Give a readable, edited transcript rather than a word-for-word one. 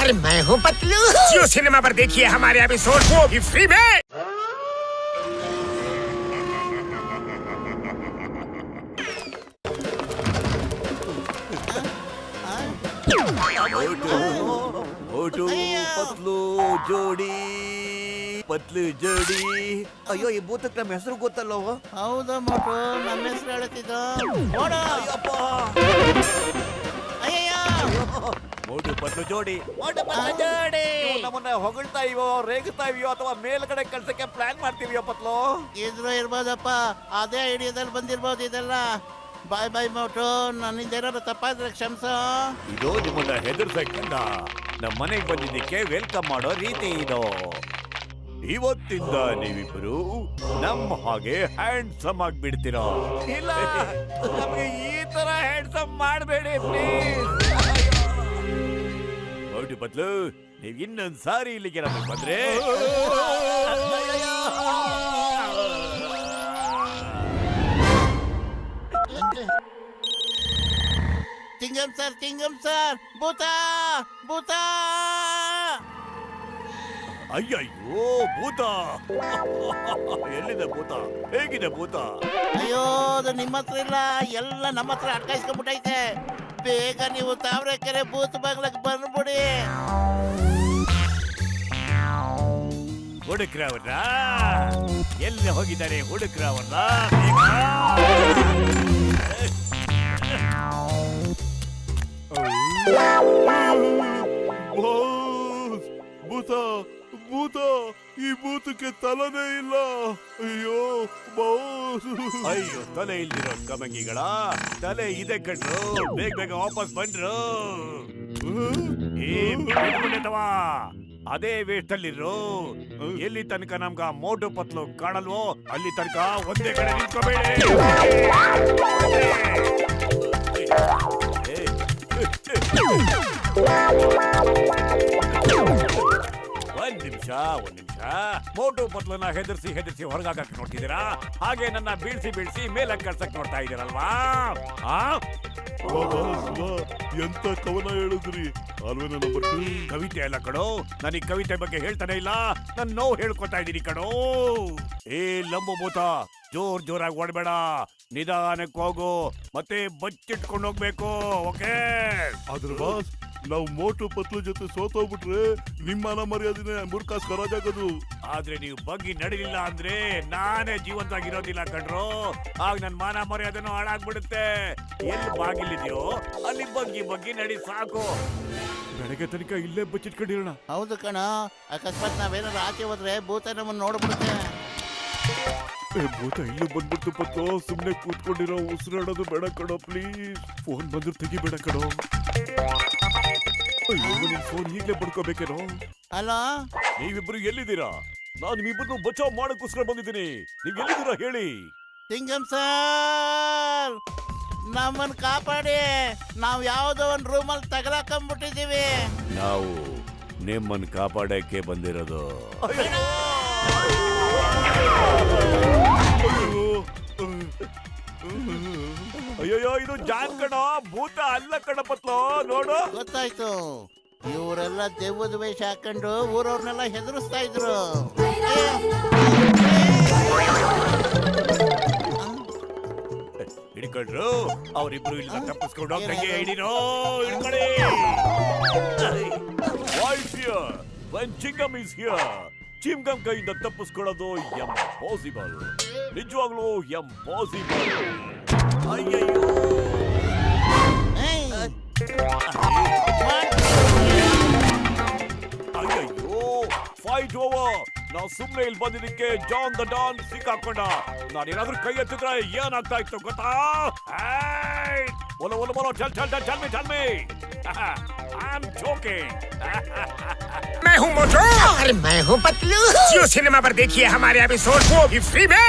और मैं हूँ पतलू। जियो सिनेमा पर देखिए हमारे एपिसोड को भी फ्री में। मोटू पतलू ಜೋಡಿ ಪತ್ಲು ಜೋಡಿ. ಅಯ್ಯೋ, ಈ ಭೂತಕ್ಕೆ ನಮ್ಮ ಹೆಸರು ಗೊತ್ತಲ್ಲೋ? ಹೌದಾ ಮೋಟು, ನಮ್ಮ ಹೆಸರು ಹೇಳ್ತಿದ್ದ. ಅಯ್ಯಪ್ಪ, ಮೋಟು ಪತ್ಲು ಜೋಡಿ. ಇವ್ರು ನಮ್ಮನ್ನ ಹೊಗಳ್ತಾ ಇವೋ, ರೇಗುತ್ತಾ ಇದೆಯೋ, ಅಥವಾ ಮೇಲ್ಗಡೆ ಕಳ್ಸಕ್ಕೆ ಪ್ಲಾನ್ ಮಾಡ್ತೀವಿಯೋ ಪತ್ಲು? ಇದ್ರು ಇರ್ಬೋದಪ್ಪ, ಅದೇ ಐಡಿಯಾದಲ್ಲಿ ಬಂದಿರ್ಬೋದು ಇದೆಲ್ಲ. ಬಾಯ್ ಬಾಯ್ ಮೋಟು, ನನ್ನಿಂದ ಏನಾದ್ರು ತಪ್ಪಾದ್ರೆ ಕ್ಷಮಿಸ. ಇದು ನಿಮ್ಮನ್ನ ಹೆದರ್ಸಕ್ಕಲ್ಲ, ನಮ್ಮ ಮನೆಗೆ ಬಂದಿದ್ದಕ್ಕೆ ವೆಲ್ಕಮ್ ಮಾಡೋ ರೀತಿ ಇದು. ಇವತ್ತಿಂದ ನೀವಿಬ್ರು ನಮ್ಮ ಹಾಗೆ ಹ್ಯಾಂಡ್ಸಮ್ ಆಗ್ಬಿಡ್ತೀರಾ. ಇಲ್ಲ, ನಮಗೆ ಈ ತರ ಹ್ಯಾಂಡ್ಸಮ್ ಮಾಡಬೇಡಿ ಪ್ಲೀಸ್. ನೋಡಿ ಬದ್ಲು, ನೀವ್ ಇನ್ನೊಂದ್ ಸಾರಿ ಇಲ್ಲಿಗೆ ನಮಗೆ ಬಂದ್ರೆ ತಿಂಗಂ ಸರ್, ಭೂತ ಭೂತ. ಅಯ್ಯಯ್ಯೋ, ಭೂತ! ಎಲ್ಲಿದೆ ಭೂತ? ಹೇಗಿದೆ ಭೂತ? ಅಯ್ಯೋ, ಅದು ನಿಮ್ಮ ಹತ್ರ ಇಲ್ಲ, ಎಲ್ಲ ನಮ್ಮ ಹತ್ರ ಅಟ್ಕಾಯಿಸ್ಕೊಂಡ್ಬಿಟ್ಟೈತೆ. ಬೇಗ ನೀವು ತಾವರೆಕೆರೆ ಭೂತ ಬಾಗ್ಲಕ್ಕೆ ಬಂದ್ಬಿಡಿ. ಹುಡುಕ್ರವ್ರ ಎಲ್ಲಿ ಹೋಗಿದ್ದಾರೆ? ಹುಡುಕ್ರವ್ರ ಭೂತ ಭೂತ, ಈ ಭೂತಕ್ಕೆ ತಲೆನೇ ಇಲ್ಲ. ಅಯ್ಯೋ ಅಯ್ಯೋ, ತಲೆ ಇಲ್ದಿರೋ ಕಮಂಗಿಗಳ ತಲೆ ಇದೆ ಕಣ್ರು. ಬೇಗ ಬೇಗ ವಾಪಸ್ ಬಂದ್ರು. ಅದೇ ವೇಸ್ಟ್ ಅಲ್ಲಿರು. ಎಲ್ಲಿ ತನಕ ನಮ್ಗ ಮೋಟು ಪತ್ಲು ಕಾಣಲ್ವೋ ಅಲ್ಲಿ ತನಕ ಒಂದೇ ಕಡೆ ನಿಂತ್ಕೋಬೇಡಿ. ಒಂದ್ ನಿಮಿಷ. ಮೋಟು ಪತ್ಲನ್ನ ಹೆದರ್ಸಿ ಹೊರಗಾಕಕ್ ನೋಡ್ತಿದ್ದೀರಾ, ಹಾಗೆ ನನ್ನ ಬೀಳ್ಸಿ ಮೇಲಕ್ಕೆ ಕಳ್ಸಕ್ ನೋಡ್ತಾ ಇದ್ದೀರಲ್ವಾ? ಎಂತ ಕವನ ಹೇಳಿದ್ರಿ ಅಲ್ವೇನ? ನಂಬರ್ 2 ಕವಿತೆ ಅಲ್ಲ ಕಣೋ, ನನಗೆ ಕವಿತೆ ಬಗ್ಗೆ ಹೇಳ್ತಾನೆ ಇಲ್ಲ, ನನ್ನ ನೋವು ಹೇಳ್ಕೊತಾ ಇದ್ದೀನಿ ಕಣೋ. ಏ ಲಂಬಭೂತ, ಜೋರಾಗಿ ಓಡಬೇಡ, ನಿಧಾನಕ್ಕೆ ಹೋಗು, ಮತ್ತೆ ಬಚ್ಚಿಟ್ಕೊಂಡು ಹೋಗ್ಬೇಕು. ಓಕೆ? ಆದ್ರೆ ಬಾಸ್, ನಾವು ಮೋಟು ಪತ್ಲು ಜೊತೆ ಸೋತೋಗ್ಬಿಟ್ರೆ ನಿಮ್ಮ ಮರ್ಯಾದಿನೇ ಮುರ್ಕಾಸ್ ಕರಾಜಾಗದು. ಆದ್ರೆ ನೀವು ಬಗ್ಗಿ ನಡಿಲಿಲ್ಲ ಅಂದ್ರೆ ನಾನೇ ಜೀವಂತವಾಗಿರೋದಿಲ್ಲ ಕಣ್ರು. ಆಗ ನನ್ ಮಾನ ಮರ್ಯಾದೆನೂ ಹಾಳಾಗ್ಬಿಡುತ್ತೆ. ಎಲ್ಲಿ ಬಾಗಿಲಿದ್ಯೋ ಅಲ್ಲಿ ಬಗ್ಗಿ ನಡಿ ಸಾಕು. ಬೆಳಗ್ಗೆ ತನಕ ಇಲ್ಲೇ ಬಚ್ಚಿಟ್ಕೊಂಡಿರೋಣ. ಹೌದು ಕಣ, ಅಕಸ್ಮಾತ್ ನಾವೇನಾದ್ರು ಆಚೆ ಹೋದ್ರೆ ಭೂತ ನಮ್ಮನ್ನ ನೋಡ್ಬಿಡುತ್ತೆ. ಭೂತ ಇಲ್ಲೂ ಬಂದ್ಬಿಟ್ಟು ಪತ್ಲು, ಸುಮ್ನೆ ಕೂತ್ಕೊಂಡಿರೋ, ಉಸಿರಾಡೋದು ಬೇಡ ಕಣೋ ಪ್ಲೀಸ್. ಫೋನ್ ಬಂದ್ರು ತೆಗಿಬೇಡ ಕಣೋ. ಅಯ್ಯೋ, ನಿನ್ ಫೋನ್ ಈಗಲೇ ಪಡ್ಕೋಬೇಕೇನೋ? ಅಲ್ಲ, ನೀವಿಬ್ರು ಎಲ್ಲಿದ್ದೀರಾ? ನಾನು ನಿಮ್ಮಿಬ್ಬರನ್ನು ಬಚಾವ್ ಮಾಡಕ್ಕೋಸ್ಕರ ಬಂದಿದ್ದೀನಿ. ನೀವ್ ಎಲ್ಲಿದ್ದೀರಾ ಹೇಳಿ? ಸಿಂಗಂ ಸರ್, ನಮ್ಮನ್ನ ಕಾಪಾಡಿ, ನಾವು ಯಾವ್ದೋ ಒಂದು ರೂಮಲ್ಲಿ ತಗಲಾಕೊಂಡ್ಬಿಟ್ಟಿದೀವಿ. ನಾವು ನಿಮ್ಮನ್ನು ಕಾಪಾಡಕ್ಕೆ ಬಂದಿರೋದು. ಅಯ್ಯೋ, ಇದು ಜಾನ್ ಕಣ, ಭೂತ ಅಲ್ಲ ಕಣ ಪತ್ಲು. ನೋಡು, ಗೊತ್ತಾಯ್ತು. ಇವರೆಲ್ಲ ದೆವ್ವದ ವೇಷ ಹಾಕೊಂಡು ಊರವ್ರನ್ನೆಲ್ಲ ಹೆದರಿಸ್ತಾ ಇದ್ರು. ಹಿಡ್ಕೊಂಡ್ರು. ಅವರಿಬ್ರು ಇಲ್ಲ ತಪ್ಪಿಸ್ಕೊಂಡು ಹೋಗ್ದಂಗೆ ಹಿಡಿರೋ. ಹಿಡ್ಕೊಳ್ಳಿ. Wise here when Chingam is here. Chingam ಕೈಯಿಂದ ತಪ್ಪಿಸ್ಕೊಳ್ಳೋದು ಇಂಪಾಸಿಬಲ್. ನಿಜವಾಗ್ಲೂ ಇಂಪಾಸಿಬಲ್. ಅಯ್ಯಯ್ಯೋ, ಅಯ್ಯಯ್ಯೋ, ಫೈಟ್ ಓವರ್. ನಾವು ಸುಮ್ಮನೆ ಇಲ್ಲಿ ಬಂದಿದ್ದಕ್ಕೆ ಜಾನ್ ದ ಡಾನ್ ಸಿಕ್ಕಾಕೊಂಡ. ನಾನೇನಾದ್ರೂ ಕೈ ಎತ್ತಿದ್ರೆ ಏನಾಗ್ತಾ ಇತ್ತು ಗೊತ್ತಾ? बोलो tell me. I'm joking. मैं हूँ मोटू और मैं हूँ पतलू। जियो सिनेमा पर देखिए हमारे एपिसोड को भी फ्री में।